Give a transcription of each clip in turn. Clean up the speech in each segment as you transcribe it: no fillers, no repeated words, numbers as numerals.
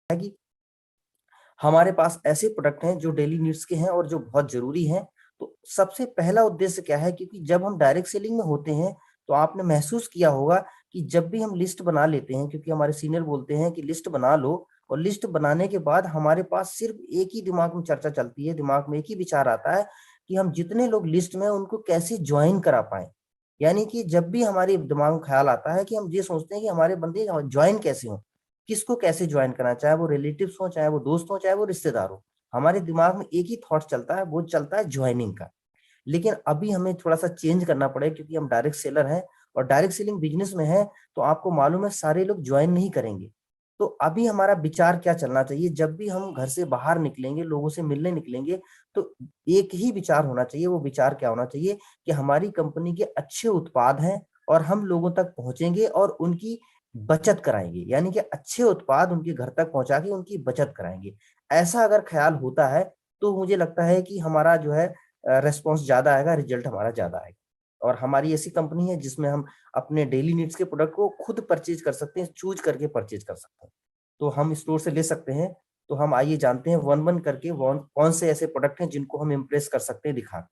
कि हमारे पास ऐसे प्रोडक्ट हैं जो डेली नीड्स के हैं और जो बहुत जरूरी हैं। तो सबसे पहला उद्देश्य क्या है, क्योंकि जब हम डायरेक्ट सेलिंग में होते हैं तो आपने महसूस किया होगा कि जब भी हम लिस्ट बना लेते हैं, क्योंकि हमारे सीनियर बोलते हैं कि लिस्ट बना लो, और लिस्ट बनाने के बाद हमारे पास सिर्फ एक ही दिमाग में चर्चा चलती है, दिमाग में एक ही विचार आता है कि हम जितने लोग लिस्ट में हैं, उनको कैसे ज्वाइन करा पाए। यानी कि जब भी हमारे दिमाग में ख्याल आता है कि हम ये सोचते हैं कि हमारे बंदे ज्वाइन कैसे हों, किसको कैसे ज्वाइन करना, चाहे वो रिलेटिव्स हो, चाहे वो दोस्त हो, चाहे वो रिश्तेदार हो, हमारे दिमाग में एक ही थॉट चलता है, वो चलता है ज्वाइनिंग का। लेकिन अभी हमें थोड़ा सा चेंज करना पड़ेगा, क्योंकि हम डायरेक्ट सेलर हैं और डायरेक्ट सेलिंग बिजनेस में है। तो आपको मालूम है सारे लोग ज्वाइन नहीं करेंगे। तो अभी हमारा विचार क्या चलना चाहिए, जब भी हम घर से बाहर निकलेंगे, लोगों से मिलने निकलेंगे, तो एक ही विचार होना चाहिए। वो विचार क्या होना चाहिए कि हमारी कंपनी के अच्छे उत्पाद हैं और हम लोगों तक पहुंचेंगे और उनकी बचत कराएंगे, यानी कि अच्छे उत्पाद उनके घर तक पहुंचा के उनकी बचत कराएंगे। ऐसा अगर ख्याल होता है तो मुझे लगता है कि हमारा जो है रेस्पॉन्स ज्यादा आएगा, रिजल्ट हमारा ज्यादा आएगा। और हमारी ऐसी कंपनी है जिसमें हम अपने डेली नीड्स के प्रोडक्ट को खुद परचेज कर सकते हैं, चूज करके परचेज कर सकते हैं। तो हम स्टोर से ले सकते हैं। तो हम आइए जानते हैं वन वन करके कौन से ऐसे प्रोडक्ट हैं जिनको हम इम्प्रेस कर सकते हैं, दिखा।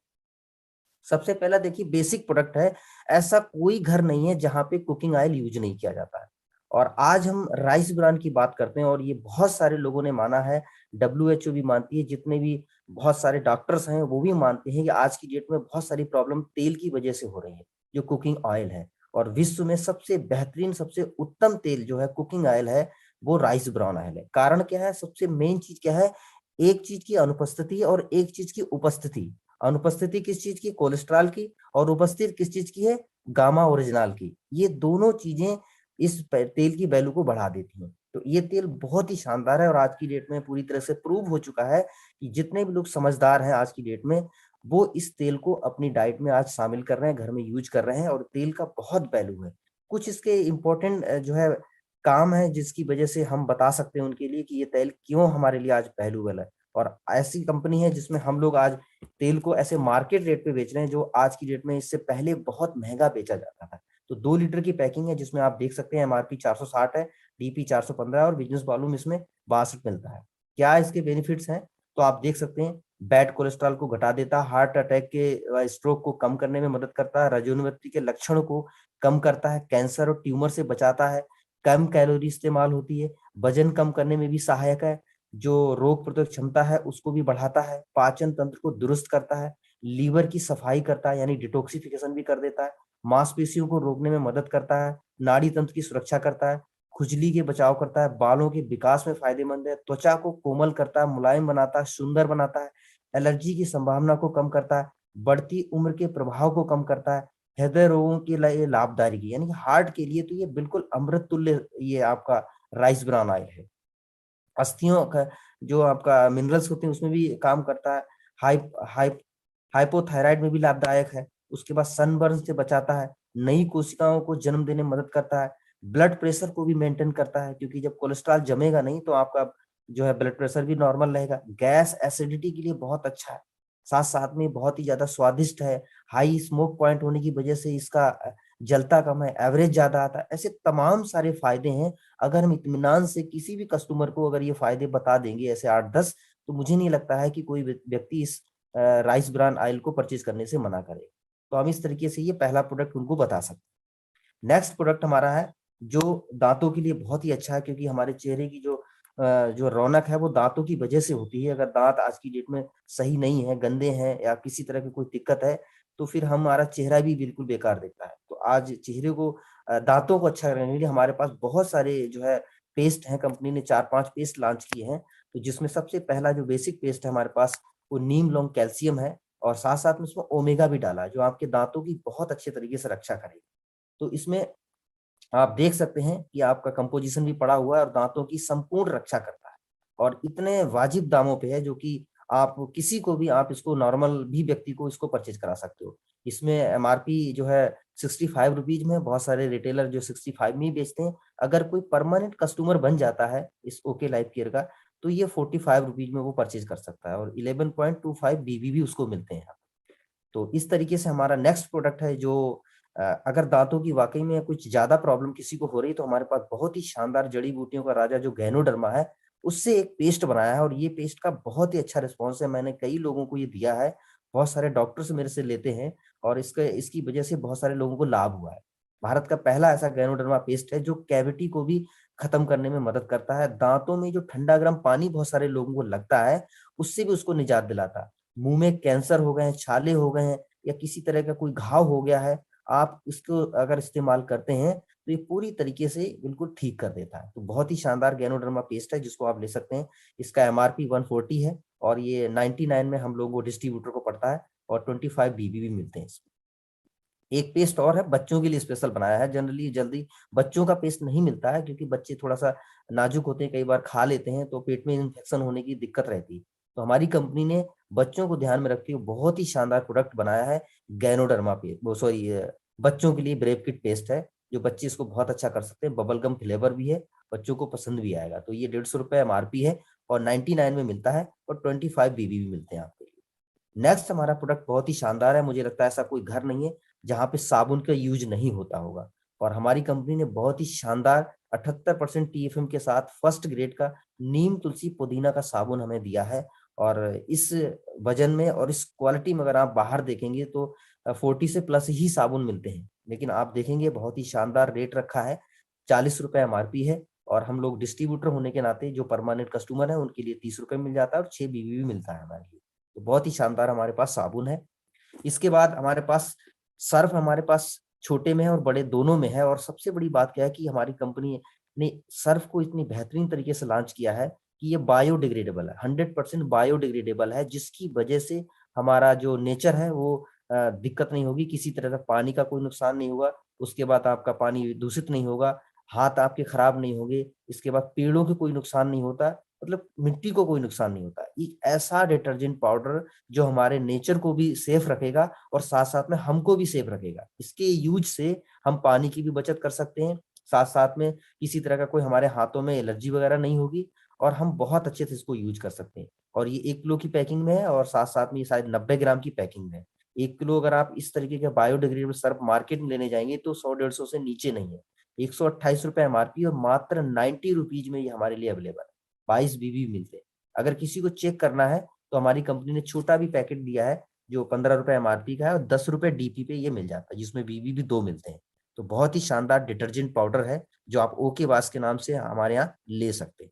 सबसे पहला देखिए, बेसिक प्रोडक्ट है। ऐसा कोई घर नहीं है जहां पे कुकिंग ऑयल यूज नहीं किया जाता है। और आज हम राइस ब्रांड की बात करते हैं, और ये बहुत सारे लोगों ने माना है। WHO भी मानती है, जितने भी बहुत सारे डॉक्टर्स हैं वो भी मानते हैं कि आज की डेट में बहुत सारी प्रॉब्लम तेल की वजह से हो रही है, जो कुकिंग ऑयल है। और विश्व में सबसे बेहतरीन, सबसे उत्तम तेल जो है कुकिंग ऑयल है, वो राइस ब्राउन ऑयल है। कारण क्या है, सबसे मेन चीज क्या है, एक चीज की अनुपस्थिति और एक चीज की उपस्थिति। अनुपस्थिति किस चीज की, कोलेस्ट्रॉल की, और उपस्थिति किस चीज की है, गामा ओरिजिनल की। ये दोनों चीजें इस तेल की वैल्यू को बढ़ा देती हैं। तो ये तेल बहुत ही शानदार है और आज की डेट में पूरी तरह से प्रूव हो चुका है कि जितने भी लोग समझदार हैं आज की डेट में, वो इस तेल को अपनी डाइट में आज शामिल कर रहे हैं, घर में यूज कर रहे हैं, और तेल का बहुत वैल्यू है। कुछ इसके इम्पोर्टेंट जो है काम है जिसकी वजह से हम बता सकते हैं उनके लिए कि ये तेल क्यों हमारे लिए आज वैल्यूबल है। और ऐसी कंपनी है जिसमें हम लोग आज तेल को ऐसे मार्केट रेट पे बेच रहे हैं, जो आज की डेट में इससे पहले बहुत महंगा बेचा जाता था। तो 2 लीटर की पैकिंग है, जिसमें आप देख सकते हैं MRP 460 है, DP 415 और बिजनेस वॉल्यूम इसमें 62 मिलता है। क्या इसके बेनिफिट्स हैं, तो आप देख सकते हैं, बैड कोलेस्ट्रॉल को घटा देता है, हार्ट अटैक के स्ट्रोक को कम करने में मदद करता है, रजोनिवृत्ति के लक्षणों को कम करता है, कैंसर और ट्यूमर से बचाता है, कम कैलोरी इस्तेमाल होती है, वजन कम करने में भी सहायक है, जो रोग प्रतिरोधक क्षमता है उसको भी बढ़ाता है, पाचन तंत्र को दुरुस्त करता है, लीवर की सफाई करता है, यानी डिटॉक्सिफिकेशन भी कर देता है, मांसपेशियों को रोकने में मदद करता है, नाड़ी तंत्र की सुरक्षा करता है, खुजली के बचाव करता है, बालों के विकास में फायदेमंद है, त्वचा को कोमल करता है, मुलायम बनाता है, सुंदर बनाता है, एलर्जी की संभावना को कम करता है, बढ़ती उम्र के प्रभाव को कम करता है, हृदय रोगों के लिए लाभदायक, यानी हार्ट के लिए तो ये बिल्कुल अमृत तुल्य ये आपका राइस ब्रान ऑयल है। अस्थियों का जो आपका मिनरल्स होते हैं उसमें भी काम करता है, हाई हाई हाइपोथायराइड में भी लाभदायक है, उसके बाद सनबर्न से बचाता है, नई कोशिकाओं को जन्म देने में मदद करता है, ब्लड प्रेशर को भी मेंटेन करता है, क्योंकि जब कोलेस्ट्रॉल जमेगा नहीं तो आपका जो है ब्लड प्रेशर भी नॉर्मल रहेगा, गैस एसिडिटी के लिए बहुत अच्छा है, साथ साथ में बहुत ही ज्यादा स्वादिष्ट है, हाई स्मोक पॉइंट होने की वजह से इसका जलता कम है, एवरेज ज्यादा आता है, ऐसे तमाम सारे फायदे हैं। अगर हम इत्मीनान से किसी भी कस्टमर को अगर ये फायदे बता देंगे ऐसे 8-10, तो मुझे नहीं लगता है कि कोई व्यक्ति इस राइस ब्रान ऑयल को परचेज करने से मना करे। तो हम इस तरीके से ये पहला प्रोडक्ट उनको बता सकते हैं। नेक्स्ट प्रोडक्ट हमारा है जो दांतों के लिए बहुत ही अच्छा है, क्योंकि हमारे चेहरे की जो रौनक है वो दांतों की वजह से होती है। अगर दांत आज की डेट में सही नहीं है, गंदे हैं या किसी तरह की कोई दिक्कत है, तो फिर हमारा चेहरा भी बिल्कुल बेकार दिखता है। तो आज चेहरे को दांतों को अच्छा करने के लिए हमारे पास बहुत सारे जो है पेस्ट हैं, कंपनी ने 4-5 पेस्ट लॉन्च किए हैं। तो जिसमें सबसे पहला जो बेसिक पेस्ट है हमारे पास, वो नीम लॉन्ग कैल्शियम है, और साथ साथ में उसमें ओमेगा भी डाला है, जो आपके दांतों की बहुत अच्छे तरीके से रक्षा करेगा। तो इसमें आप देख सकते हैं कि आपका कंपोजिशन भी पड़ा हुआ है और दांतों की संपूर्ण रक्षा करता है, और इतने वाजिब दामों पे है जो कि आप किसी को भी, आप इसको नॉर्मल भी व्यक्ति को इसको परचेज करा सकते हो। इसमें MRP जो है 65 रुपीज में, बहुत सारे रिटेलर जो 65 में ही बेचते हैं। अगर कोई परमानेंट कस्टमर बन जाता है इस ओके लाइफ केयर का, तो ये 45 रुपीज में वो परचेज कर सकता है, और 11.25 BB भी उसको मिलते हैं। तो इस तरीके से हमारा नेक्स्ट प्रोडक्ट है जो अगर दांतों की वाकई में कुछ ज्यादा प्रॉब्लम किसी को हो रही है, तो हमारे पास बहुत ही शानदार जड़ी बूटियों का राजा जो गैनोडर्मा है, उससे एक पेस्ट बनाया है और ये पेस्ट का बहुत ही अच्छा रिस्पॉन्स है। मैंने कई लोगों को ये दिया है, बहुत सारे डॉक्टर्स मेरे से लेते हैं और इसकी वजह से बहुत सारे लोगों को लाभ हुआ है। भारत का पहला ऐसा गैनोडर्मा पेस्ट है जो कैविटी को भी खत्म करने में मदद करता है। दांतों में जो ठंडा गर्म पानी बहुत सारे लोगों को लगता है, उससे भी उसको निजात दिलाता है। मुंह में कैंसर हो गए हैं, छाले हो गए हैं या किसी तरह का कोई घाव हो गया है, आप इसको अगर इस्तेमाल करते हैं तो ये पूरी तरीके से बिल्कुल ठीक कर देता है। तो बहुत ही शानदार गैनोडर्मा पेस्ट है जिसको आप ले सकते हैं। इसका एमआरपी 140 है और ये 99 में हम लोगों को डिस्ट्रीब्यूटर को पड़ता है और 25 बीबी भी मिलते हैं इसमें। एक पेस्ट और है, बच्चों के लिए स्पेशल बनाया है। जनरली जल्दी बच्चों का पेस्ट नहीं मिलता है क्योंकि बच्चे थोड़ा सा नाजुक होते हैं, कई बार खा लेते हैं तो पेट में इन्फेक्शन होने की दिक्कत रहती है। तो हमारी कंपनी ने बच्चों को ध्यान में रखते हुए बहुत ही शानदार प्रोडक्ट बनाया है, गैनोडर्मा पेस्ट, वो सॉरी, बच्चों के लिए ब्रेव किट पेस्ट है जो बच्चे इसको बहुत अच्छा कर सकते हैं। बबल गम फ्लेवर भी है, बच्चों को पसंद भी आएगा। तो ये 150 रुपये एमआरपी है और 99 में मिलता है और 25 बीबी भी मिलते हैं आपके लिए। नेक्स्ट हमारा प्रोडक्ट बहुत ही शानदार है, मुझे लगता है ऐसा कोई घर नहीं है जहाँ पे साबुन का यूज नहीं होता होगा। और हमारी कंपनी ने बहुत ही शानदार 78% टीएफएम के साथ फर्स्ट ग्रेड का नीम तुलसी पुदीना का साबुन हमें दिया है। और इस वजन में और इस क्वालिटी में अगर आप बाहर देखेंगे तो 40 से प्लस ही साबुन मिलते हैं, लेकिन आप देखेंगे बहुत ही शानदार रेट रखा है। 40 रुपये एमआरपी है और हम लोग डिस्ट्रीब्यूटर होने के नाते जो परमानेंट कस्टमर है उनके लिए 30 रुपये मिल जाता है और 6 बीबी भी मिलता है हमारे लिए। तो बहुत ही शानदार हमारे पास साबुन है। इसके बाद हमारे पास सर्फ, हमारे पास छोटे में है और बड़े दोनों में है। और सबसे बड़ी बात क्या है कि हमारी कंपनी ने सर्फ को इतनी बेहतरीन तरीके से लॉन्च किया है कि ये बायोडिग्रेडेबल है, 100% बायोडिग्रेडेबल है, जिसकी वजह से हमारा जो नेचर है वो दिक्कत नहीं होगी, किसी तरह का पानी का कोई नुकसान नहीं होगा। उसके बाद आपका पानी दूषित नहीं होगा, हाथ आपके खराब नहीं होंगे, इसके बाद पेड़ों के कोई नुकसान नहीं होता, मतलब मिट्टी को कोई नुकसान नहीं होता। एक ऐसा डिटर्जेंट पाउडर जो हमारे नेचर को भी सेफ रखेगा और साथ साथ में हमको भी सेफ रखेगा। इसके यूज से हम पानी की भी बचत कर सकते हैं, साथ साथ में किसी तरह का कोई हमारे हाथों में एलर्जी वगैरह नहीं होगी और हम बहुत अच्छे से इसको यूज कर सकते हैं। और ये 1 किलो की पैकिंग में है और साथ साथ में ये शायद 90 ग्राम की पैकिंग में है। 1 किलो अगर आप इस तरीके के बायोडिग्रेडेबल सर्फ मार्केट में लेने जाएंगे तो 100-150 से नीचे नहीं है। 128 रुपये एमआरपी और मात्र 90 रुपीज में ये हमारे लिए अवेलेबल है। 22 बीबी मिलते हैं। अगर किसी को चेक करना है तो हमारी कंपनी ने छोटा भी पैकेट दिया है जो 15 रुपये एमआरपी का है और 10 रुपये डीपी पे ये मिल जाता है, जिसमें बीबी भी 2 मिलते हैं। तो बहुत ही शानदार डिटर्जेंट पाउडर है जो आप ओके वास के नाम से हमारे यहाँ ले सकते हैं।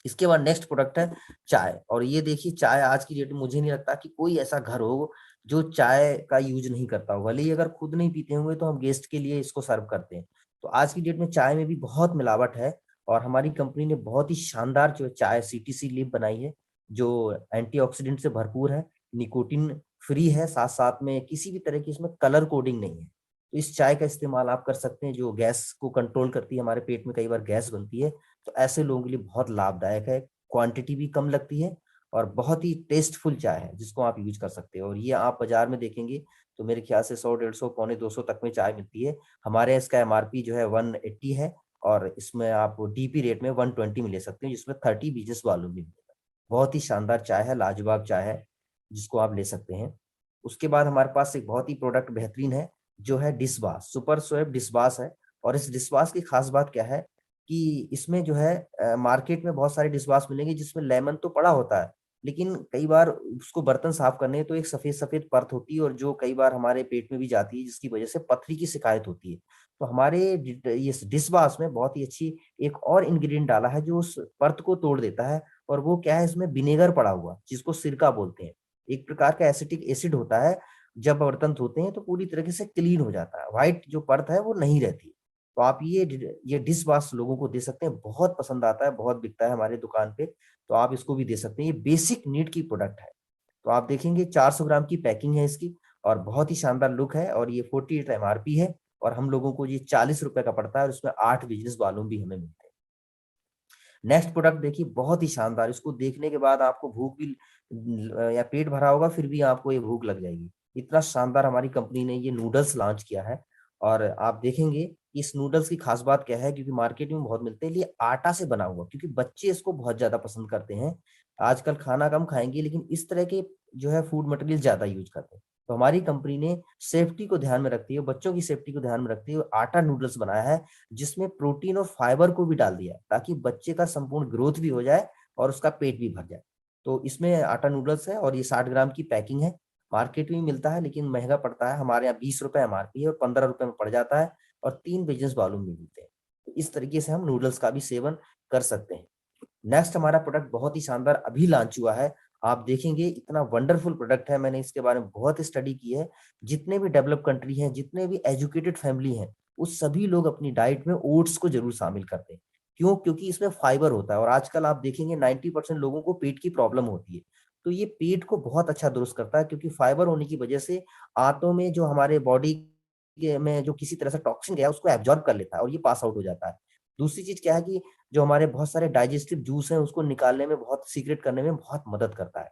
इसके बाद नेक्स्ट प्रोडक्ट है चाय। और ये देखिए, चाय आज की डेट में मुझे नहीं लगता कि कोई ऐसा घर हो जो चाय का यूज नहीं करता होगा। भले ही अगर खुद नहीं पीते होंगे तो हम गेस्ट के लिए इसको सर्व करते हैं। तो आज की डेट में चाय में भी बहुत मिलावट है और हमारी कंपनी ने बहुत ही शानदार जो चाय सीटीसी लिप बनाई है जो एंटीऑक्सीडेंट से भरपूर है, निकोटिन फ्री है, साथ साथ में किसी भी तरह की इसमें कलर कोडिंग नहीं है। तो इस चाय का इस्तेमाल आप कर सकते हैं जो गैस को कंट्रोल करती है, हमारे पेट में कई बार गैस बनती है तो ऐसे लोगों के लिए बहुत लाभदायक है। क्वांटिटी भी कम लगती है और बहुत ही टेस्टफुल चाय है जिसको आप यूज कर सकते हो। और ये आप बाजार में देखेंगे तो मेरे ख्याल से 100-150 पौने 200 तक में चाय मिलती है। हमारे यहाँ इसका एमआरपी जो है 180 है और इसमें आप डीपी रेट में 120 में ले सकते हो, जिसमें 30 बिजनेस वॉल्यूम भी मिलेगा। बहुत ही शानदार चाय है, लाजवाब चाय है जिसको आप ले सकते हैं। उसके बाद हमारे पास एक बहुत ही प्रोडक्ट बेहतरीन है जो है dish wash, super Shoaib dish wash है। और इस डिश वॉश की खास बात क्या है कि इसमें जो है मार्केट में बहुत सारे डिश वॉश मिलेंगे जिसमें लेमन तो पड़ा होता है, लेकिन कई बार उसको बर्तन साफ करने तो एक सफेद सफेद परत होती है और जो कई बार हमारे पेट में भी जाती है जिसकी वजह से पथरी की शिकायत होती है। तो हमारे ये डिश वॉश में बहुत ही अच्छी एक और इंग्रेडिएंट डाला है जो उस परत को तोड़ देता है। और वो क्या है, इसमें विनेगर पड़ा हुआ जिसको सिरका बोलते हैं, एक प्रकार का एसिटिक एसिड होता है। जब बर्तन धोते हैं तो पूरी तरीके से क्लीन हो जाता है, व्हाइट जो परत है वो नहीं रहती। तो आप ये डिश वॉश लोगों को दे सकते हैं, बहुत पसंद आता है, बहुत बिकता है हमारे दुकान पे। तो आप इसको भी दे सकते हैं, ये बेसिक नीड की प्रोडक्ट है। तो आप देखेंगे 400 ग्राम की पैकिंग है इसकी और बहुत ही शानदार लुक है और ये 48 एमआरपी है और हम लोगों को ये 40 रुपए का पड़ता है और उसमें 8 बिजनेस वालों भी हमें मिलते हैं। नेक्स्ट प्रोडक्ट देखिए, बहुत ही शानदार, इसको देखने के बाद आपको भूख भी या पेट भरा होगा फिर भी आपको ये भूख लग जाएगी। इतना शानदार हमारी कंपनी ने ये नूडल्स लॉन्च किया है। और आप देखेंगे इस नूडल्स की खास बात क्या है, क्योंकि मार्केट में बहुत मिलते हैं, ये आटा से बना हुआ, क्योंकि बच्चे इसको बहुत ज्यादा पसंद करते हैं। आजकल खाना कम खाएंगे लेकिन इस तरह के जो है फूड मटेरियल ज्यादा यूज करते हैं। तो हमारी कंपनी ने सेफ्टी को ध्यान में रखते हुए, बच्चों की सेफ्टी को ध्यान में रखते हुए आटा नूडल्स बनाया है, जिसमें प्रोटीन और फाइबर को भी डाल दिया है, ताकि बच्चे का संपूर्ण ग्रोथ भी हो जाए और उसका पेट भी भर जाए। तो इसमें आटा नूडल्स है और ये 60 ग्राम की पैकिंग है। मार्केट में मिलता है लेकिन महंगा पड़ता है, हमारे यहाँ 20 रुपए एमआरपी है और 15 रुपए में पड़ जाता है, और 3 बिजनेस वॉल्यूम में मिलते हैं। तो इस तरीके से हम नूडल्स का भी सेवन कर सकते हैं। नेक्स्ट हमारा प्रोडक्ट बहुत ही शानदार अभी लॉन्च हुआ है। आप देखेंगे इतना वंडरफुल प्रोडक्ट है, मैंने इसके बारे में बहुत स्टडी की है। जितने भी डेवलप कंट्री हैं, जितने भी एजुकेटेड फैमिली हैं, वो सभी लोग अपनी डाइट में ओट्स को जरूर शामिल करते हैं। क्यों? क्योंकि इसमें फाइबर होता है, और आजकल आप देखेंगे 90% लोगों को पेट की प्रॉब्लम होती है। तो ये पेट को बहुत अच्छा दुरुस्त करता है, क्योंकि फाइबर होने की वजह से आंतों में जो हमारे बॉडी में जो किसी तरह से टॉक्सिन गया उसको एब्जॉर्ब कर लेता है और ये पास आउट हो जाता है। दूसरी चीज क्या है कि जो हमारे बहुत सारे डाइजेस्टिव जूस हैं उसको निकालने में, बहुत सीक्रेट करने में बहुत मदद करता है।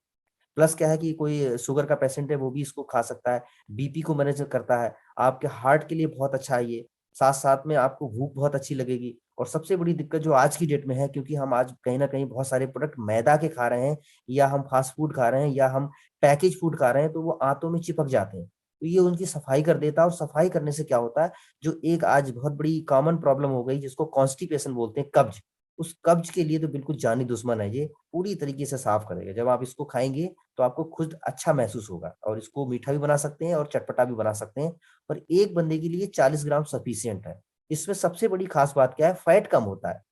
प्लस क्या है कि कोई शुगर का पेशेंट है वो भी इसको खा सकता है, बीपी को मैनेज करता है, आपके हार्ट के लिए बहुत अच्छा है ये। साथ-साथ में आपको भूख बहुत अच्छी लगेगी, और सबसे बड़ी दिक्कत जो आज की डेट में है, क्योंकि हम आज कहीं न कहीं बहुत सारे प्रोडक्ट मैदा के खा रहे हैं, या हम फास्ट फूड खा रहे हैं, या हम पैकेज फूड खा रहे हैं, तो वो आंतों में चिपक जाते हैं। तो ये उनकी सफाई कर देता है, और सफाई करने से क्या होता है, जो एक आज बहुत बड़ी कॉमन प्रॉब्लम हो गई जिसको कॉन्स्टिपेशन बोलते हैं, कब्ज। उस कब्ज के लिए तो बिल्कुल जानी दुश्मन है ये, पूरी तरीके से साफ करेगा। जब आप इसको खाएँगे तो आपको खुद अच्छा महसूस होगा, और इसको मीठा भी बना सकते हैं और चटपटा भी बना सकते हैं, और एक बंदे के लिए 40 ग्राम सफिशिएंट है। इसमें सबसे बड़ी खास बात क्या है, फैट कम होता है,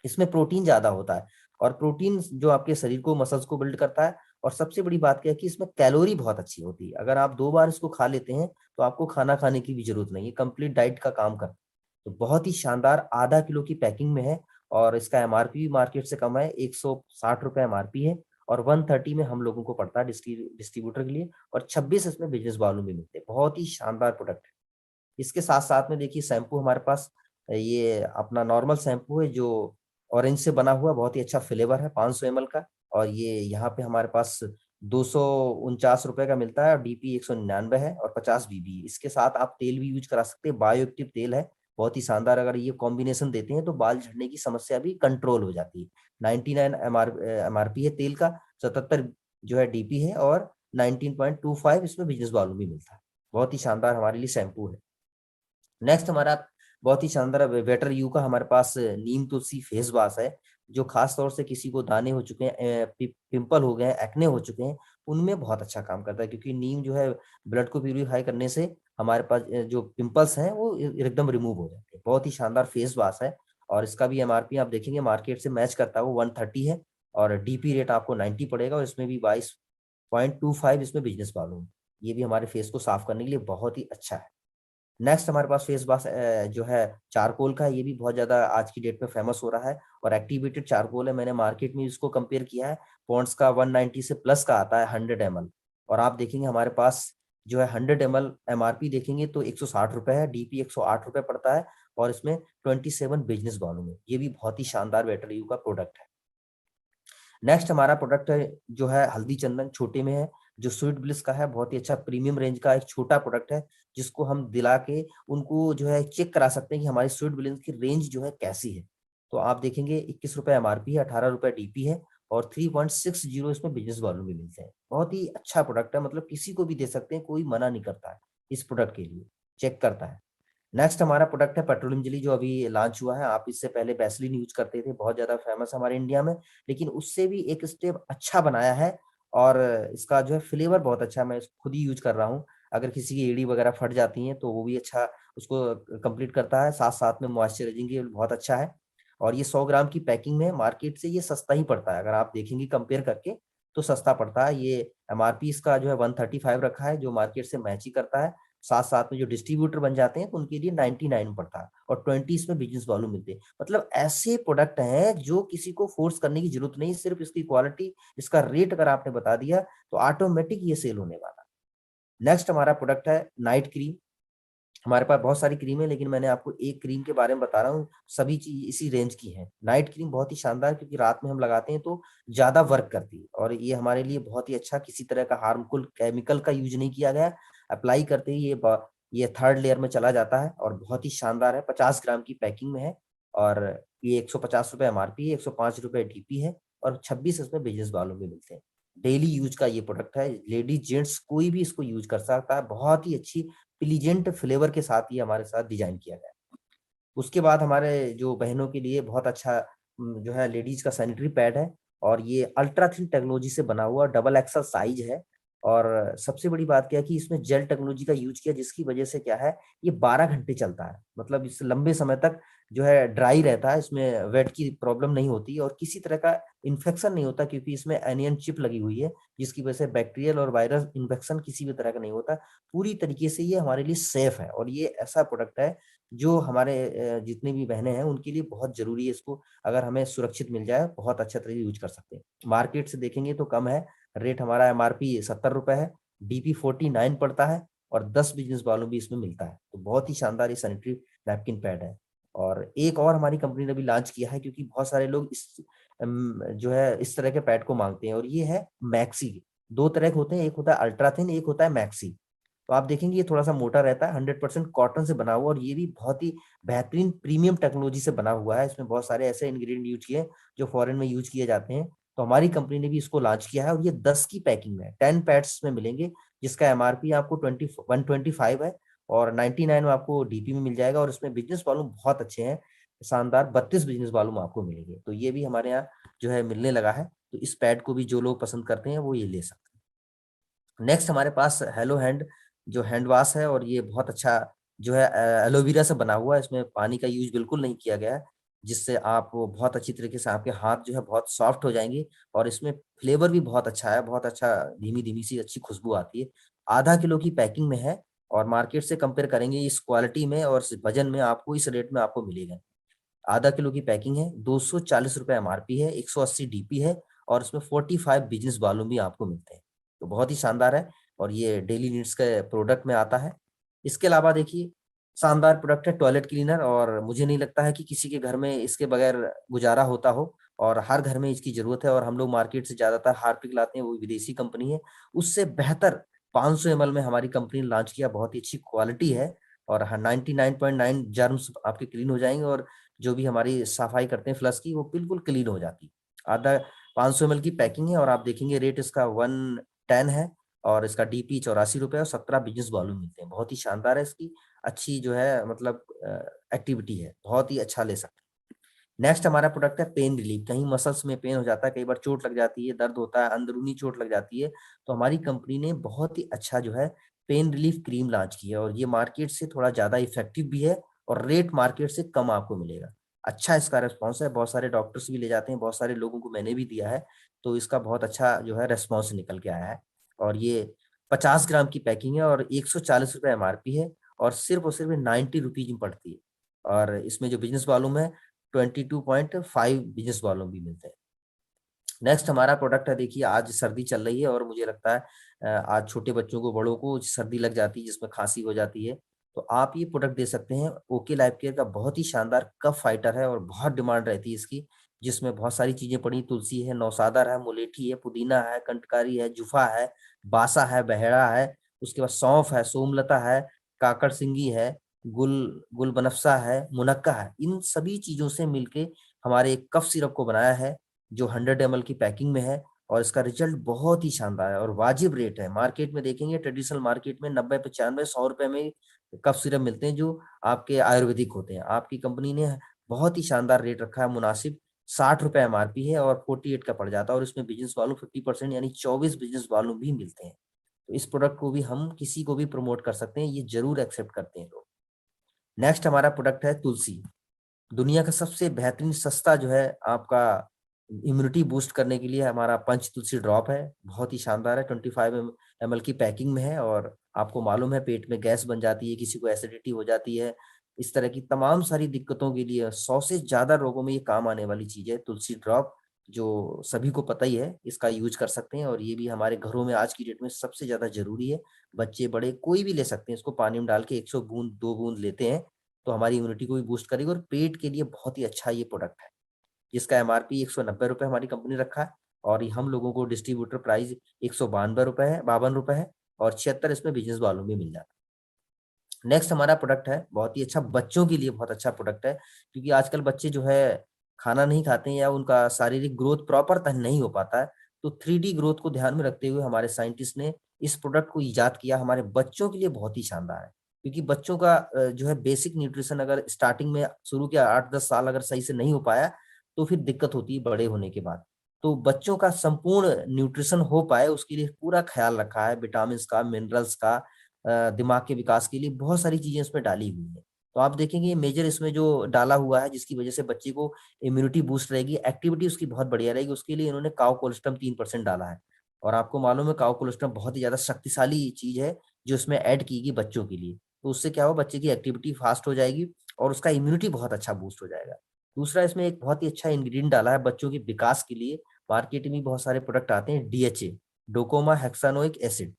इसमें प्रोटीन ज़्यादा होता है, और प्रोटीन जो आपके शरीर को, मसल्स को बिल्ड करता है। और सबसे बड़ी बात क्या है कि इसमें कैलोरी बहुत अच्छी होती है। अगर आप 2 बार इसको खा लेते हैं, तो आपको खाना खाने की भी ज़रूरत नहीं है, कंप्लीट डाइट का काम करता है। तो बहुत ही शानदार आधा किलो की पैकिंग में है, और इसका एमआरपी भी मार्केट से कम है, ₹160 एमआरपी है, और 130 में हम लोगों को पड़ता है डिस्ट्रीब्यूटर के लिए, और 26 इसमें बिज़नेस वॉल्यूम में मिलते हैं। बहुत ही शानदार प्रोडक्ट है। इसके साथ-साथ में देखिए शैम्पू हमारे पास, ये अपना नॉर्मल शैम्पू है जो ऑरेंज से बना हुआ, बहुत ही अच्छा फ्लेवर है, 500 एमएल का, और ये यहाँ पे हमारे पास ₹249 का मिलता है, और डीपी 199 है, और 50 बीबी। इसके साथ आप तेल भी यूज़ करा सकते हैं, बायो एक्टिव तेल है, बहुत ही शानदार। अगर ये कॉम्बिनेशन देते हैं तो बाल झड़ने की समस्या भी कंट्रोल हो जाती है। 99 एमआरपी है तेल का, 77 जो है डीपी है, और 19.25 इसमें बिज़नेस वॉल्यूम भी मिलता है। बहुत ही शानदार हमारे लिए शैम्पू है। नेक्स्ट हमारा बहुत ही शानदार बेटर यू का हमारे पास नीम तुलसी फेस वॉश है, जो खास तौर से किसी को दाने हो चुके हैं, पिंपल हो गए हैं, एक्ने हो चुके हैं, उनमें बहुत अच्छा काम करता है, क्योंकि नीम जो है ब्लड को प्यूरिफाई करने से हमारे पास जो पिंपल्स हैं वो एकदम रिमूव हो जाते हैं। बहुत ही शानदार फेस वॉश है, और इसका भी एमआरपी आप देखेंगे मार्केट से मैच करता है, वो 130 है, और डीपी रेट आपको 90 पड़ेगा, और इसमें भी 22.25 इसमें बिजनेस वॉल्यूम है। ये भी हमारे फेस को साफ करने के लिए बहुत ही अच्छा है। नेक्स्ट हमारे पास फेस वॉश जो है चारकोल का है, ये भी बहुत ज़्यादा आज की डेट में फेमस हो रहा है, और एक्टिवेटेड चारकोल है। मैंने मार्केट में इसको कंपेयर किया है, पॉन्ड्स का 190 से प्लस का आता है 100 एमएल, और आप देखेंगे हमारे पास जो है 100 एमएल एमआरपी देखेंगे तो ₹160 है, डीपी ₹108 पड़ता है, और इसमें 27 बिजनेस वॉल्यूम है। ये भी बहुत ही शानदार बेटर यू का प्रोडक्ट है। नेक्स्ट हमारा प्रोडक्ट है जो है हल्दी चंदन, छोटे में है, जो स्वीट ब्लिस का है, बहुत ही अच्छा प्रीमियम रेंज का एक छोटा प्रोडक्ट है, जिसको हम दिला के उनको जो है चेक करा सकते हैं कि हमारी स्वीट ब्लिस की रेंज जो है कैसी है। तो आप देखेंगे ₹21 एमआरपी है, ₹18 डीपी है, और 3.60 इसमें बिजनेस वॉल्यूम भी मिलते हैं। बहुत ही अच्छा प्रोडक्ट है, मतलब किसी को भी दे सकते हैं, कोई मना नहीं करता है इस प्रोडक्ट के लिए, चेक करता है। नेक्स्ट हमारा प्रोडक्ट है पेट्रोलियम जेली, जो अभी लॉन्च हुआ है। आप इससे पहले वैसलीन यूज़ करते थे, बहुत ज़्यादा फेमस है हमारे इंडिया में, लेकिन उससे भी एक स्टेप अच्छा बनाया है, और इसका जो है फ्लेवर बहुत अच्छा है, मैं इसको खुद ही यूज़ कर रहा हूँ। अगर किसी की एड़ी वगैरह फट जाती हैं, तो वो भी अच्छा उसको कंप्लीट करता है, साथ-साथ में मॉइस्चराइजिंग के लिए बहुत अच्छा है, और ये 100 ग्राम की पैकिंग में है, मार्केट से ये सस्ता ही पड़ता है। अगर आप देखेंगे कंपेयर करके, तो सस्ता पड़ता है। ये एमआरपी इसका जो है 135 रखा है, जो मार्केट से मैच ही करता है। साथ-साथ में जो डिस्ट्रीब्यूटर बन जाते हैं, तो उनके लिए 99 पड़ता है, और 20 इसमें बिज़नेस वॉल्यूम मिलते हैं। मतलब ऐसे प्रोडक्ट हैं जो किसी को फ़ोर्स करने की ज़रूरत नहीं, सिर्फ़ इसकी क्वालिटी, इसका रेट अगर आपने बता दिया, तो ऑटोमैटिक ये सेल होने वाला है। नेक्स्ट हमारा प्रोडक्ट है नाइट क्रीम। हमारे पास बहुत सारी क्रीम है, लेकिन मैंने आपको एक क्रीम के बारे में बता रहा हूँ, सभी चीज़ इसी रेंज की हैं। नाइट क्रीम बहुत ही शानदार, क्योंकि रात में हम लगाते हैं तो ज़्यादा वर्क करती है, और ये हमारे लिए बहुत ही अच्छा, किसी तरह का हार्मफुल केमिकल का यूज़ नहीं किया गया। अप्लाई करते ही ये 3rd लेयर में चला जाता है, और बहुत ही शानदार है, 50 ग्राम की पैकिंग में है, और ये ₹150 एमआरपी है, ₹105 डीपी है, और 26 इसमें बिज़नेस वॉल्यूम में मिलते हैं। डेली यूज का ये प्रोडक्ट है, लेडीज जेंट्स कोई भी इसको यूज कर सकता है। बहुत ही अच्छी प्लीजेंट फ्लेवर के साथ ये हमारे साथ डिजाइन किया गया है। उसके बाद हमारे जो बहनों के लिए बहुत अच्छा जो है लेडीज का सैनिटरी पैड है, और ये अल्ट्रा थिन टेक्नोलॉजी से बना हुआ डबल एक्सल साइज है। और सबसे बड़ी बात क्या है कि इसमें जेल टेक्नोलॉजी का यूज किया, जिसकी वजह से क्या है, ये 12 घंटे चलता है, मतलब इस लंबे समय तक जो है ड्राई रहता है, इसमें वेट की प्रॉब्लम नहीं होती और किसी तरह का इन्फेक्शन नहीं होता, क्योंकि इसमें एनियन चिप लगी हुई है, जिसकी वजह से बैक्टीरियल और वायरस इन्फेक्शन किसी भी तरह का नहीं होता। पूरी तरीके से ये हमारे लिए सेफ है, और ये ऐसा प्रोडक्ट है जो हमारे जितनी भी बहनें हैं उनके लिए बहुत जरूरी है। इसको अगर हमें सुरक्षित मिल जाए, बहुत अच्छा तरीके यूज कर सकते हैं। मार्केट से देखेंगे तो कम है, रेट हमारा MRP 70 रुपए है, DP 49 पड़ता है, और 10 बिजनेस वालों भी इसमें मिलता है। तो बहुत ही शानदार ये सैनिटरी नैपकिन पैड है। और एक और हमारी कंपनी ने भी लॉन्च किया है, क्योंकि बहुत सारे लोग इस जो है इस तरह के पैड को मांगते हैं, और ये है मैक्सी। दो तरह के होते हैं, एक होता है अल्ट्रा थिन, एक होता है मैक्सी। तो आप देखेंगे ये थोड़ा सा मोटा रहता है, 100% कॉटन से बना हुआ, और ये भी बहुत ही बेहतरीन प्रीमियम टेक्नोलॉजी से बना हुआ है। इसमें बहुत सारे ऐसे इंग्रेडिएंट यूज किए हैं जो फॉरेन में यूज किए जाते हैं। तो हमारी कंपनी ने भी इसको लॉन्च किया है, और ये 10 की पैकिंग में है, 10 पैड्स में मिलेंगे, जिसका MRP आपको 125 है, और 99 में आपको DP में मिल जाएगा। और इसमें बिजनेस वॉल्यूम बहुत अच्छे हैं, शानदार 32 बिजनेस वॉल्यूम आपको मिलेंगे। तो ये भी हमारे यहाँ जो है मिलने लगा है। तो इस पैड को भी जो लोग पसंद करते हैं वो ये ले सकते हैं। नेक्स्ट हमारे पास हेलो हैंड जो हैंड वॉश है, और ये बहुत अच्छा जो है एलोवेरा से बना हुआ है। इसमें पानी का यूज बिल्कुल नहीं किया गया है, जिससे आप बहुत अच्छी तरीके से आपके हाथ जो है बहुत सॉफ्ट हो जाएंगे। और इसमें फ्लेवर भी बहुत अच्छा है, बहुत अच्छा, धीमी धीमी सी अच्छी खुशबू आती है। आधा किलो की पैकिंग में है, और मार्केट से कंपेयर करेंगे इस क्वालिटी में और इस वजन में, आपको इस रेट में आपको मिलेगा। आधा किलो की पैकिंग है, 240 रुपए MRP है, 180 DP है, और इसमें 45 बिजनेस वॉल्यूम भी आपको मिलते हैं। तो बहुत ही शानदार है, और ये डेली नीड्स के प्रोडक्ट में आता है। इसके अलावा देखिए, शानदार प्रोडक्ट है टॉयलेट क्लीनर, और मुझे नहीं लगता है कि किसी के घर में इसके बगैर गुजारा होता हो, और हर घर में इसकी जरूरत है। और हम लोग मार्केट से ज्यादातर हार्पिक लाते हैं, वो विदेशी कंपनी है, उससे बेहतर 500 ml में हमारी कंपनी ने लॉन्च किया, बहुत ही अच्छी क्वालिटी है। और 99.9 जर्म्स आपके क्लीन हो जाएंगे, और जो भी हमारी सफाई करते हैं फ्लश की, वो बिल्कुल क्लीन हो जाती है। आधा 500 ml की पैकिंग है, और आप देखेंगे रेट इसका 110 है, और इसका DP 84 रुपए, और 17 बिजनेस वॉल्यूम मिलते हैं। बहुत ही शानदार है, इसकी अच्छी जो है मतलब एक्टिविटी है, बहुत ही अच्छा ले सकते हैं। नेक्स्ट हमारा प्रोडक्ट है पेन रिलीफ। कहीं मसल्स में पेन हो जाता है, कई बार चोट लग जाती है, दर्द होता है, अंदरूनी चोट लग जाती है, तो हमारी कंपनी ने बहुत ही अच्छा जो है पेन रिलीफ क्रीम लॉन्च किया है, और ये मार्केट से थोड़ा ज्यादा इफेक्टिव भी है, और रेट मार्केट से कम आपको मिलेगा। अच्छा इसका रेस्पॉन्स है, बहुत सारे डॉक्टर्स भी ले जाते हैं, बहुत सारे लोगों को मैंने भी दिया है, तो इसका बहुत अच्छा जो है रेस्पॉन्स निकल के आया है। और ये 50 ग्राम की पैकिंग है, और 140 रुपये MRP है, और सिर्फ 90 रुपीज में पड़ती है। और इसमें जो बिजनेस वॉल्यूम है 22.5 बिजनेस वॉल्यूम भी मिलते हैं। नेक्स्ट हमारा प्रोडक्ट है, देखिए आज सर्दी चल रही है, और मुझे लगता है आज छोटे बच्चों को, बड़ों को सर्दी लग जाती है, जिसमें खांसी हो जाती है, तो आप ये प्रोडक्ट दे सकते हैं। ओके लाइफ केयर का बहुत ही शानदार कफ फाइटर है, और बहुत डिमांड रहती है इसकी, जिसमें बहुत सारी चीजें पड़ी, तुलसी है, नौसादर है, मुलेठी है, पुदीना है, कंटकारी है, जुफा है, बासा है, बहेड़ा है, उसके बाद सौंफ है, सोमलता है, काकड़ सिंगी है, गुल बनफसा है, मुनक्का है। इन सभी चीजों से मिलके हमारे एक कफ सिरप को बनाया है, जो 100 ml की पैकिंग में है, और इसका रिजल्ट बहुत ही शानदार है, और वाजिब रेट है। मार्केट में देखेंगे, ट्रेडिशनल मार्केट में 90, 95, 100 रुपए में कफ सिरप मिलते हैं, जो आपके आयुर्वेदिक होते हैं। आपकी कंपनी ने बहुत ही शानदार रेट रखा है, मुनासिब 60 रुपए MRP है, और 48 का पड़ जाता है, और इसमें बिजनेस वॉल्यूम 50% यानी 24 बिजनेस वॉल्यूम भी मिलते हैं। तो इस प्रोडक्ट को भी हम किसी को भी प्रमोट कर सकते हैं, ये जरूर एक्सेप्ट करते हैं लोग। नेक्स्ट हमारा प्रोडक्ट है तुलसी। दुनिया का सबसे बेहतरीन सस्ता जो है आपका इम्यूनिटी बूस्ट करने के लिए हमारा पंच तुलसी ड्रॉप है, बहुत ही शानदार है। 25 ml की पैकिंग में है, और आपको मालूम है पेट में गैस बन जाती है, किसी को एसिडिटी हो जाती है, इस तरह की तमाम सारी दिक्कतों के लिए 100 से ज्यादा रोगों में ये काम आने वाली चीज है तुलसी ड्रॉप, जो सभी को पता ही है, इसका यूज कर सकते हैं। और ये भी हमारे घरों में आज की डेट में सबसे ज्यादा जरूरी है। बच्चे बड़े कोई भी ले सकते हैं इसको, पानी में डाल के 100 बूंद 2 बूंद लेते हैं, तो हमारी इम्यूनिटी को भी बूस्ट करेगी, और पेट के लिए बहुत ही अच्छा ये प्रोडक्ट है, जिसका MRP 190 रुपये हमारी कंपनी रखा है, और ये हम लोगों को डिस्ट्रीब्यूटर प्राइस 192 रुपये है, 52 रुपये है, और 76 इसमें बिजनेस वालों में मिल जाता है। नेक्स्ट हमारा प्रोडक्ट है बहुत ही अच्छा, बच्चों के लिए बहुत अच्छा प्रोडक्ट है, क्योंकि आजकल बच्चे जो है खाना नहीं खाते हैं, या उनका शारीरिक ग्रोथ प्रॉपर नहीं हो पाता है, तो 3D ग्रोथ को ध्यान में रखते हुए हमारे साइंटिस्ट ने इस प्रोडक्ट को इजाद किया। हमारे बच्चों के लिए बहुत ही शानदार है, क्योंकि बच्चों का जो है बेसिक न्यूट्रिशन अगर स्टार्टिंग में शुरू किया 8-10 साल अगर सही से नहीं हो पाया तो फिर दिक्कत होती है बड़े होने के बाद। तो बच्चों का संपूर्ण न्यूट्रिशन हो पाए उसके लिए पूरा ख्याल रखा है, विटामिन का, मिनरल्स का, दिमाग के विकास के लिए बहुत सारी चीजें इसमें डाली हुई है। तो आप देखेंगे मेजर इसमें जो डाला हुआ है जिसकी वजह से बच्चे को इम्यूनिटी बूस्ट रहेगी, एक्टिविटी उसकी बहुत बढ़िया रहेगी, उसके लिए इन्होंने काउ कोलेस्ट्रम 3% डाला है। और आपको मालूम है काउ कोलेस्ट्रम बहुत ही ज्यादा शक्तिशाली चीज है जो इसमें ऐड की गई बच्चों के लिए। तो उससे क्या हो, बच्चे की एक्टिविटी फास्ट हो जाएगी और उसका इम्यूनिटी बहुत अच्छा बूस्ट हो जाएगा। दूसरा इसमें एक बहुत ही अच्छा इंग्रेडिएंट डाला है बच्चों के विकास के लिए। मार्केट में बहुत सारे प्रोडक्ट आते हैं, डीएचए, डोकोमा हेक्सानोइक एसिड,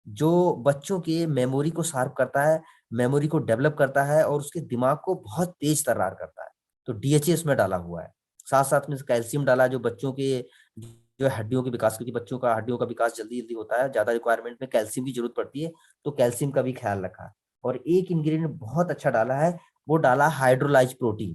जो बच्चों के मेमोरी को शार्प करता है, मेमोरी को डेवलप करता है और उसके दिमाग को बहुत तेज तर्रार करता है। तो डीएचए इसमें डाला हुआ है। साथ साथ में कैल्शियम डाला है जो बच्चों के जो हड्डियों के विकास, क्योंकि बच्चों का हड्डियों का विकास जल्दी जल्दी होता है, ज्यादा रिक्वायरमेंट में कैल्शियम की जरूरत पड़ती है, तो कैल्शियम का भी ख्याल रखा है। और एक इंग्रेडिएंट बहुत अच्छा डाला है, वो डाला हाइड्रोलाइज प्रोटीन,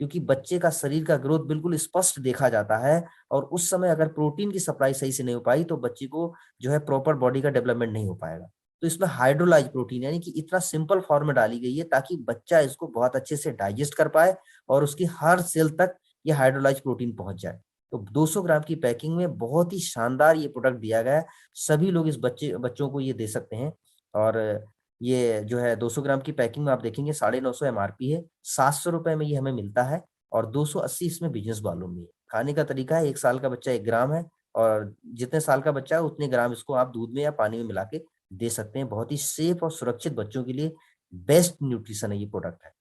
क्योंकि बच्चे का शरीर का ग्रोथ बिल्कुल स्पष्ट देखा जाता है और उस समय अगर प्रोटीन की सप्लाई सही से नहीं हो पाई तो बच्चे को जो है प्रॉपर बॉडी का डेवलपमेंट नहीं हो पाएगा। तो इसमें हाइड्रोलाइज प्रोटीन यानी कि इतना सिंपल फॉर्म में डाली गई है ताकि बच्चा इसको बहुत अच्छे से डाइजेस्ट कर पाए और उसकी हर सेल तक ये हाइड्रोलाइज प्रोटीन पहुंच जाए। तो 200 ग्राम की पैकिंग में बहुत ही शानदार ये प्रोडक्ट दिया गया है। सभी लोग इस बच्चों को ये दे सकते हैं। और ये जो है 200 ग्राम की पैकिंग में आप देखेंगे 950 MRP है, 700 रुपए में ये हमें मिलता है और 280 इसमें बिजनेस वॉल्यूम भी है। खाने का तरीका है, 1 साल का बच्चा 1 ग्राम है और जितने साल का बच्चा है उतने ग्राम इसको आप दूध में या पानी में मिला के दे सकते हैं। बहुत ही सेफ और सुरक्षित बच्चों के लिए बेस्ट न्यूट्रिशन है ये प्रोडक्ट है।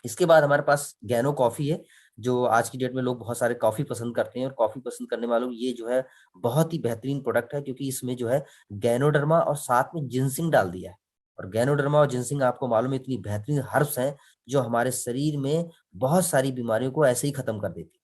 इसके बाद हमारे पास गैनो कॉफी है, जो आज की डेट में लोग बहुत सारे कॉफी पसंद करते हैं और कॉफी पसंद करने वालों को ये जो है बहुत ही बेहतरीन प्रोडक्ट है, क्योंकि इसमें जो है गैनोडर्मा और साथ में जिंसिंग डाल दिया है। और गैनोडर्मा और जिंसिंग आपको मालूम है इतनी बेहतरीन हर्ब्स हैं जो हमारे शरीर में बहुत सारी बीमारियों को ऐसे ही खत्म कर देती है।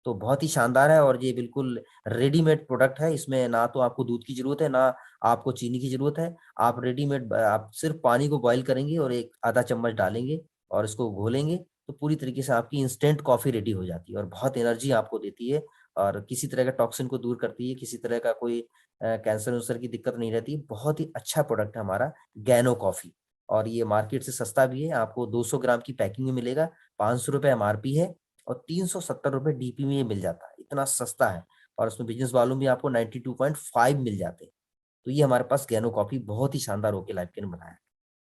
तो बहुत ही शानदार है और ये बिल्कुल रेडीमेड प्रोडक्ट है। इसमें ना तो आपको दूध की जरूरत है ना आपको चीनी की जरूरत है। आप रेडीमेड आप सिर्फ पानी को बॉईल करेंगे और एक आधा चम्मच डालेंगे और इसको घोलेंगे तो पूरी तरीके से आपकी इंस्टेंट कॉफी रेडी हो जाती है और बहुत एनर्जी आपको देती है और किसी तरह का टॉक्सिन को दूर करती है, किसी तरह का कोई कैंसर वंसर की दिक्कत नहीं रहती। बहुत ही अच्छा प्रोडक्ट है हमारा गैनो कॉफी और ये मार्केट से सस्ता भी है। आपको 200 ग्राम की पैकिंग में मिलेगा, 500 रुपये MRP है और 370 रुपये DP में ये मिल जाता है, इतना सस्ता है। और उसमें बिजनेस वालों भी आपको 92.5 मिल जाते हैं। तो ये हमारे पास गैनो कॉफी बहुत ही शानदार होके लाइफ के ने बनाया है।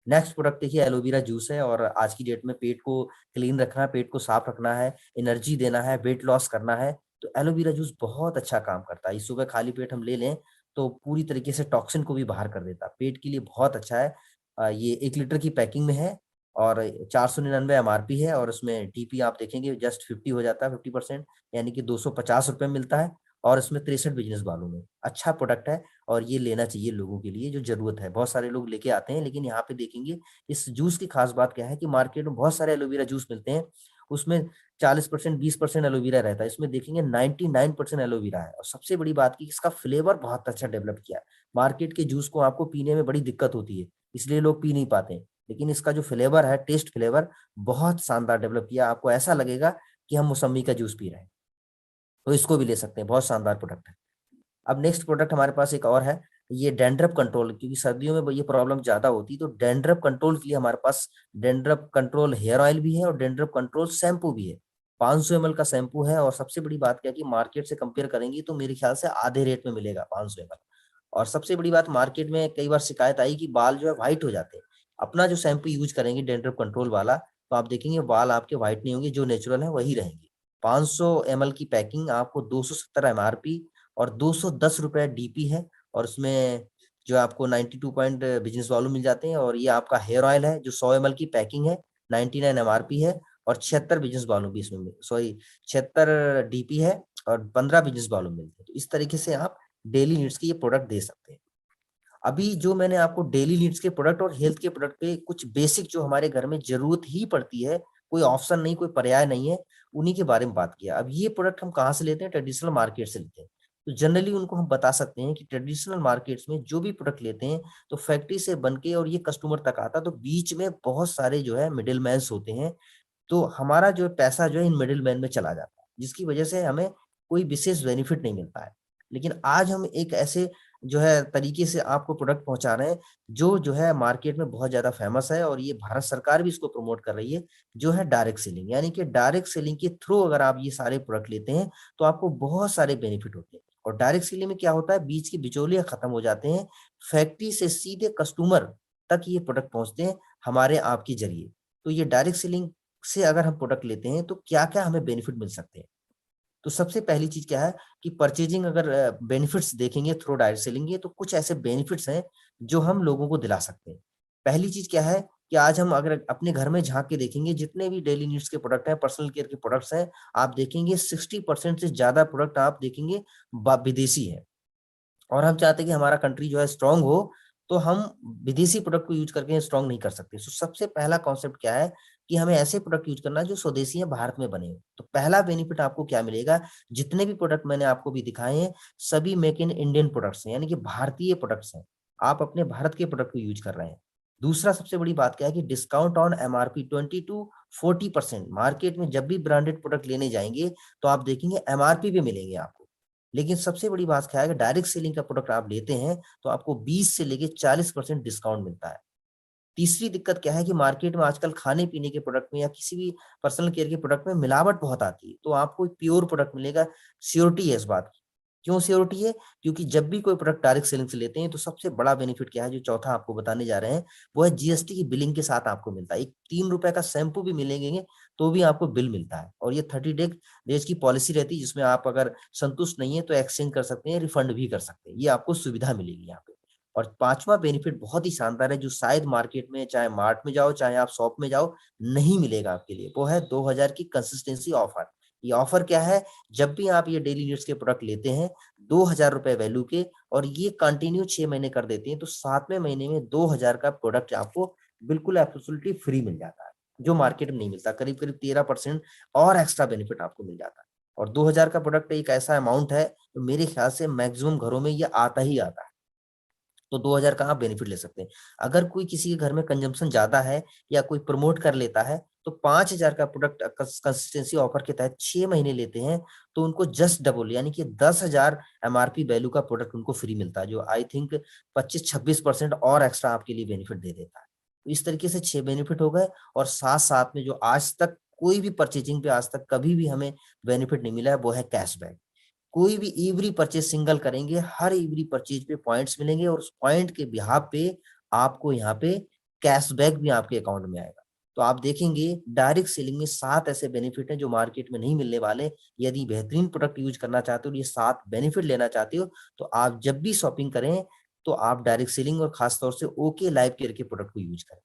नेक्स्ट प्रोडक्ट देखिए एलोवेरा जूस है। और आज की डेट में पेट को क्लीन रखना है, पेट को साफ रखना है, एनर्जी देना है, वेट लॉस करना है, तो एलोवेरा जूस बहुत अच्छा काम करता है। इस सुबह खाली पेट हम ले लें तो पूरी तरीके से टॉक्सिन को भी बाहर कर देता है, पेट के लिए बहुत अच्छा है। ये 1 लीटर की पैकिंग में है और 499 MRP है और उसमें DP आप देखेंगे जस्ट 50 हो जाता है, 50%, यानी कि 250 रुपये मिलता है। और इसमें 63 बिजनेस वालों में अच्छा प्रोडक्ट है और ये लेना चाहिए लोगों के लिए जो जरूरत है। बहुत सारे लोग लेके आते हैं, लेकिन यहाँ पे देखेंगे इस जूस की खास बात क्या है कि मार्केट में बहुत सारे एलोवेरा जूस मिलते हैं, उसमें 40% 20% एलोवेरा रहता है, इसमें देखेंगे 99% एलोवेरा है। और सबसे बड़ी बात की इसका फ्लेवर बहुत अच्छा डेवलप किया है। मार्केट के जूस को आपको पीने में बड़ी दिक्कत होती है, इसलिए लोग पी नहीं पाते हैं, लेकिन इसका जो फ्लेवर है, टेस्ट फ्लेवर बहुत शानदार डेवलप किया, आपको ऐसा लगेगा कि हम मौसम्मी का जूस पी रहे हैं। तो इसको भी ले सकते हैं, बहुत शानदार प्रोडक्ट है। अब नेक्स्ट प्रोडक्ट हमारे पास एक और है, ये डैंड्रफ कंट्रोल, क्योंकि सर्दियों में ये प्रॉब्लम ज्यादा होती है, तो डैंड्रफ कंट्रोल के लिए हमारे पास डैंड्रफ कंट्रोल हेयर ऑयल भी है और डैंड्रफ कंट्रोल शैम्पू भी है। 500 ml का शैम्पू है और सबसे बड़ी बात क्या है कि मार्केट से कंपेयर करेंगे तो मेरे ख्याल से आधे रेट में मिलेगा 500 ml। और सबसे बड़ी बात, मार्केट में कई बार शिकायत आई कि बाल जो है व्हाइट हो जाते हैं। अपना जो शैम्पू यूज करेंगे डैंड्रफ कंट्रोल वाला, तो आप देखेंगे बाल आपके व्हाइट नहीं होंगे, जो नेचुरल है वही रहेंगे। 500 ml की पैकिंग आपको 270 MRP और 210 रुपये DP है। और उसमें जो आपको 92 पॉइंट बिजनेस वालों मिल जाते हैं। और ये आपका हेयर ऑयल है जो 100 ml की पैकिंग है, 99 MRP है और 76 बिजनेस वालों भी इसमें सॉरी 76 DP है और 15 बिजनेस वालों मिलते हैं। तो इस तरीके से आप डेली नीड्स के ये प्रोडक्ट दे सकते हैं। अभी जो मैंने आपको डेली नीड्स के प्रोडक्ट और हेल्थ के प्रोडक्ट पे कुछ बेसिक जो हमारे घर में जरूरत ही पड़ती है, कोई ऑप्शन नहीं, कोई पर्याय नहीं है, उन्हीं के बारे में बात किया। अब ये प्रोडक्ट हम कहाँ से लेते हैं? ट्रेडिशनल मार्केट से लेते हैं। तो जनरली उनको हम बता सकते हैं कि ट्रेडिशनल मार्केट्स में जो भी प्रोडक्ट लेते हैं तो फैक्ट्री से बन के और ये कस्टमर तक आता, तो बीच में बहुत सारे जो है मिडिल मैन्स होते हैं। तो हमारा जो पैसा जो है इन मिडिल मैन में चला जाता है, जिसकी वजह से हमें कोई विशेष बेनिफिट नहीं मिलता है। लेकिन आज हम एक ऐसे जो है तरीके से आपको प्रोडक्ट पहुंचा रहे हैं जो है मार्केट में बहुत ज्यादा फेमस है, और ये भारत सरकार भी इसको प्रमोट कर रही है, जो है डायरेक्ट सेलिंग। यानी कि डायरेक्ट सेलिंग के थ्रू अगर आप ये सारे प्रोडक्ट लेते हैं तो आपको बहुत सारे बेनिफिट होते हैं। और डायरेक्ट सेलिंग में क्या होता है, बीच के बिचौलिए खत्म हो जाते हैं, फैक्ट्री से सीधे कस्टमर तक ये प्रोडक्ट पहुंचते हैं हमारे आपके जरिए। तो ये डायरेक्ट सेलिंग से अगर हम प्रोडक्ट लेते हैं तो क्या क्या हमें बेनिफिट मिल सकते हैं। तो सबसे पहली चीज क्या है कि परचेजिंग अगर बेनिफिट्स देखेंगे थ्रू डायरेक्ट सेलिंग के, तो कुछ ऐसे बेनिफिट्स हैं जो हम लोगों को दिला सकते हैं। पहली चीज क्या है कि आज हम अगर अपने घर में झांक के देखेंगे, जितने भी डेली नीड्स के प्रोडक्ट हैं, पर्सनल केयर के प्रोडक्ट्स हैं, आप देखेंगे 60% से ज्यादा प्रोडक्ट आप देखेंगे विदेशी है। और हम चाहते हैं कि हमारा कंट्री जो है स्ट्रांग हो, तो हम विदेशी प्रोडक्ट को यूज करके स्ट्रांग नहीं कर सकते। सो सबसे पहला कॉन्सेप्ट क्या है कि हमें ऐसे प्रोडक्ट यूज करना है जो स्वदेशी है, भारत में बने हो। तो पहला बेनिफिट आपको क्या मिलेगा, जितने भी प्रोडक्ट मैंने आपको भी दिखाए हैं सभी मेक इन इंडियन प्रोडक्ट्स हैं, यानी कि भारतीय प्रोडक्ट्स हैं। आप अपने भारत के प्रोडक्ट को यूज कर रहे हैं। दूसरा सबसे बड़ी बात क्या है कि discount on MRP 20 to 40%। Market में जब भी ब्रांडेड प्रोडक्ट लेने जाएंगे तो आप देखेंगे एमआरपी पे मिलेंगे आपको। लेकिन सबसे बड़ी बात क्या है कि डायरेक्ट सेलिंग का प्रोडक्ट आप लेते हैं तो आपको 20 से लेके 40% डिस्काउंट मिलता है। तीसरी दिक्कत क्या है कि मार्केट में आजकल खाने पीने के प्रोडक्ट में या किसी भी पर्सनल केयर के प्रोडक्ट में मिलावट बहुत आती है, तो आपको एक प्योर प्रोडक्ट मिलेगा। श्योरिटी है इस बात की। क्यों श्योरिटी है, क्योंकि जब भी कोई प्रोडक्ट डायरेक्ट सेलिंग से लेते हैं तो सबसे बड़ा बेनिफिट क्या है, जो चौथा आपको बताने जा रहे हैं, वो है जीएसटी की बिलिंग के साथ आपको मिलता है। एक 3 रुपए का शैम्पू भी मिलेंगे तो भी आपको बिल मिलता है। और ये 30 डेज की पॉलिसी रहती है, जिसमें आप अगर संतुष्ट नहीं है तो एक्सचेंज कर सकते हैं, रिफंड भी कर सकते हैं। ये आपको सुविधा मिलेगी यहाँ पे। और पांचवा बेनिफिट बहुत ही शानदार है, जो शायद मार्केट में चाहे मार्ट में जाओ चाहे आप शॉप में जाओ नहीं मिलेगा आपके लिए, वो है 2000 की कंसिस्टेंसी ऑफर। ये ऑफर क्या है, जब भी आप ये डेली नीड्स के प्रोडक्ट लेते हैं 2000 रुपए वैल्यू के, और ये कंटिन्यू 6 महीने कर देते हैं, तो 7वें महीने में 2000 का प्रोडक्ट आपको बिल्कुल एब्सोल्युटली फ्री मिल जाता है, जो मार्केट में नहीं मिलता। करीब करीब 13% और एक्स्ट्रा बेनिफिट आपको मिल जाता है। और 2000 का प्रोडक्ट एक ऐसा अमाउंट है तो मेरे ख्याल से मैक्सिमम घरों में ये आता ही आता है। तो 2000 का आप बेनिफिट ले सकते हैं। अगर कोई किसी के घर में कंजम्पशन ज्यादा है या कोई प्रमोट कर लेता है, तो 5000 का प्रोडक्ट कंसिस्टेंसी ऑफर के तहत 6 महीने लेते हैं तो उनको जस्ट डबल यानी कि 10,000 एमआरपी वैल्यू का प्रोडक्ट उनको फ्री मिलता है, जो आई थिंक 25-26% और एक्स्ट्रा आपके लिए बेनिफिट दे देता है। तो इस तरीके से 6 बेनिफिट हो गए, और साथ साथ में जो आज तक कोई भी परचेजिंग पे आज तक कभी भी हमें बेनिफिट नहीं मिला है, वो है कैशबैक। कोई भी एवरी परचेज सिंगल करेंगे, हर एवरी परचेज पे पॉइंट्स मिलेंगे, और उस पॉइंट के बिहाफ पे आपको यहाँ पे कैशबैक भी आपके अकाउंट में आएगा। तो आप देखेंगे डायरेक्ट सेलिंग में 7 ऐसे बेनिफिट हैं जो मार्केट में नहीं मिलने वाले। यदि बेहतरीन प्रोडक्ट यूज करना चाहते हो, ये 7 बेनिफिट लेना चाहते हो, तो आप जब भी शॉपिंग करें तो आप डायरेक्ट सेलिंग और खासतौर से ओके लाइफ केयर के प्रोडक्ट को यूज करें।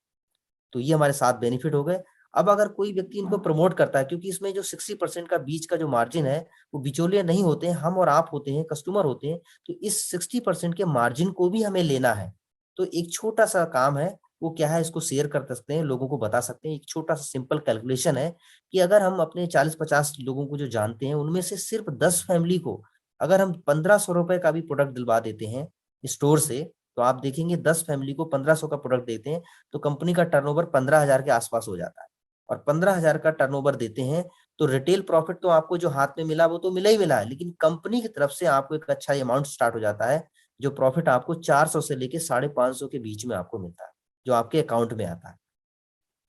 तो ये हमारे 7 बेनिफिट हो गए। अब अगर कोई व्यक्ति इनको प्रमोट करता है, क्योंकि इसमें जो 60% का बीच का जो मार्जिन है वो बिचौलिए नहीं होते हैं, हम और आप होते हैं, कस्टमर होते हैं। तो इस 60% के मार्जिन को भी हमें लेना है। तो एक छोटा सा काम है, वो क्या है, इसको शेयर कर सकते हैं, लोगों को बता सकते हैं। एक छोटा सा सिंपल कैलकुलेशन है कि अगर हम अपने 40-50 लोगों को जो जानते हैं उनमें से सिर्फ 10 फैमिली को अगर हम 1500 रुपए का भी प्रोडक्ट दिलवा देते हैं स्टोर से, तो आप देखेंगे 10 फैमिली को 1500 का प्रोडक्ट देते हैं तो कंपनी का टर्नओवर 15,000 के आसपास हो जाता है। और 15,000 का टर्नओवर देते हैं तो रिटेल प्रॉफिट तो आपको जो हाथ में मिला वो तो मिला ही मिला है, लेकिन कंपनी की तरफ से आपको एक अच्छा अमाउंट स्टार्ट हो जाता है, जो प्रॉफिट आपको 400 से लेके 550 के बीच में आपको मिलता है, जो आपके अकाउंट में आता है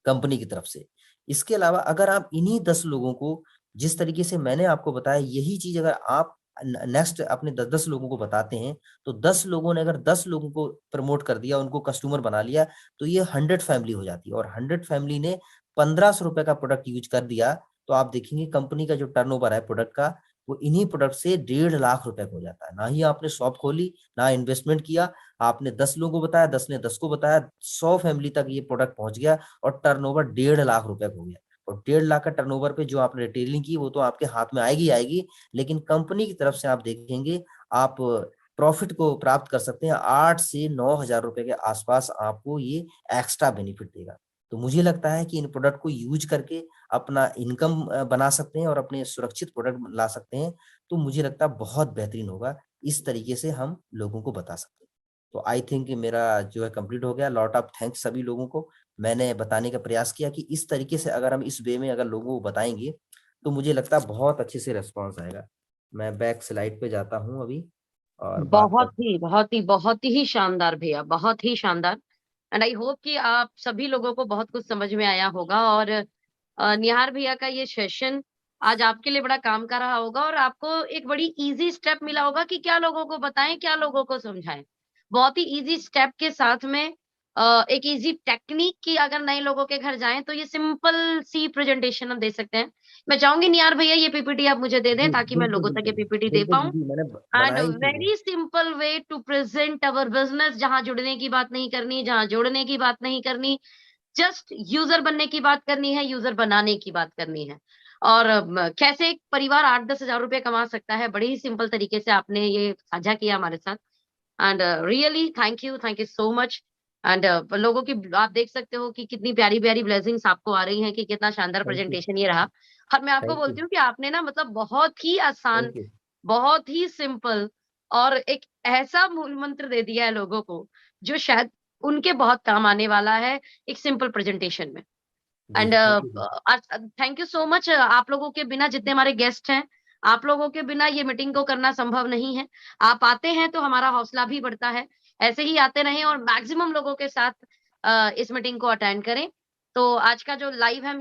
कंपनी की तरफ से। इसके अलावा अगर आप इन्हीं 10 लोगों को, जिस तरीके से मैंने आपको बताया, यही चीज अगर आप नेक्स्ट अपने 10-10 लोगों को बताते हैं, तो 10 लोगों ने अगर 10 लोगों को प्रमोट कर दिया, उनको कस्टमर बना लिया, तो ये 100 फैमिली हो जाती है। और 100 फैमिली ने 1500 रुपए का प्रोडक्ट यूज कर दिया, तो आप देखेंगे कंपनी का जो टर्नओवर है प्रोडक्ट का, वो इन्हीं प्रोडक्ट से 1.5 लाख रुपए का हो जाता है। ना ही आपने शॉप खोली, ना इन्वेस्टमेंट किया, आपने 10 लोगों को बताया, 10 ने 10 को बताया, 100 फैमिली तक ये प्रोडक्ट पहुंच गया, और टर्नओवर 1.5 लाख रुपए का हो गया। और 1.5 लाख का टर्नओवर पे जो आपने रिटेलिंग की वो तो आपके हाथ में आएगी आएगी, लेकिन कंपनी की तरफ से आप देखेंगे आप प्रॉफिट को प्राप्त कर सकते हैं 8 से 9 हजार रुपए के आसपास, आपको ये एक्स्ट्रा बेनिफिट देगा। तो मुझे लगता है कि इन प्रोडक्ट को यूज करके अपना इनकम बना सकते हैं और अपने सुरक्षित प्रोडक्ट ला सकते हैं। तो मुझे लगता है बहुत बेहतरीन होगा, इस तरीके से हम लोगों को बता सकते हैं। तो आई थिंक मेरा जो है कंप्लीट हो गया। लॉट ऑफ थैंक्स सभी लोगों को। मैंने बताने का प्रयास किया कि इस तरीके से अगर हम इस वे में अगर लोगों को बताएंगे तो मुझे लगता है बहुत अच्छे से रिस्पॉन्स आएगा। मैं बैक स्लाइड पे जाता हूँ अभी। और बात कर। बहुत ही शानदार भैया, बहुत ही शानदार। एंड आई होप कि आप सभी लोगों को बहुत कुछ समझ में आया होगा। और निहार भैया का ये सेशन आज आपके लिए बड़ा काम का रहा होगा, और आपको एक बड़ी इजी स्टेप मिला होगा कि क्या लोगों को बताएं, क्या लोगों को समझाएं। बहुत ही इजी स्टेप के साथ में एक इजी टेक्निक की अगर नए लोगों के घर जाएं तो ये सिंपल सी प्रेजेंटेशन हम दे सकते हैं। मैं चाहूंगी निहार भैया ये पीपीटी आप मुझे दे दें जी ताकि मैं बिल्कुल लोगों तक ये बिल्कुल। पीपीटी दे बिल्कुल पाऊं। दीदी, मैंने एंड बनाई थी वो। Very simple way to present our business, जहां जुड़ने की बात नहीं करनी, जहां जोड़ने की बात नहीं करनी, जस्ट यूजर बनने की बात करनी है, यूजर बनाने की बात करनी है। और कैसे एक परिवार 8-10 हजार रुपए कमा सकता है, बड़े ही सिंपल तरीके से आपने ये साझा किया हमारे साथ। And really thank you so much. And लोगों की आप देख सकते हो कि कितनी प्यारी प्यारी ब्लेसिंग्स आपको आ रही हैं, कि कितना शानदार थैंक यू। प्रेजेंटेशन ये रहा। और मैं आपको थैंक यू। बोलती हूँ कि आपने ना मतलब बहुत ही आसान, थैंक यू। बहुत ही सिंपल और एक ऐसा मूल मंत्र दे दिया है लोगों को जो शायद उनके बहुत काम आने वाला है एक सिंपल प्रेजेंटेशन में। जी and thank you. Thank you so much. आप लोगों के बिना, जितने हमारे गेस्ट हैं, आप लोगों के बिना ये मीटिंग को करना संभव नहीं है। आप आते हैं तो हमारा हौसला भी बढ़ता है। ऐसे ही आते रहें और मैक्सिमम लोगों के साथ इस मीटिंग को अटेंड करें। तो आज का जो लाइव है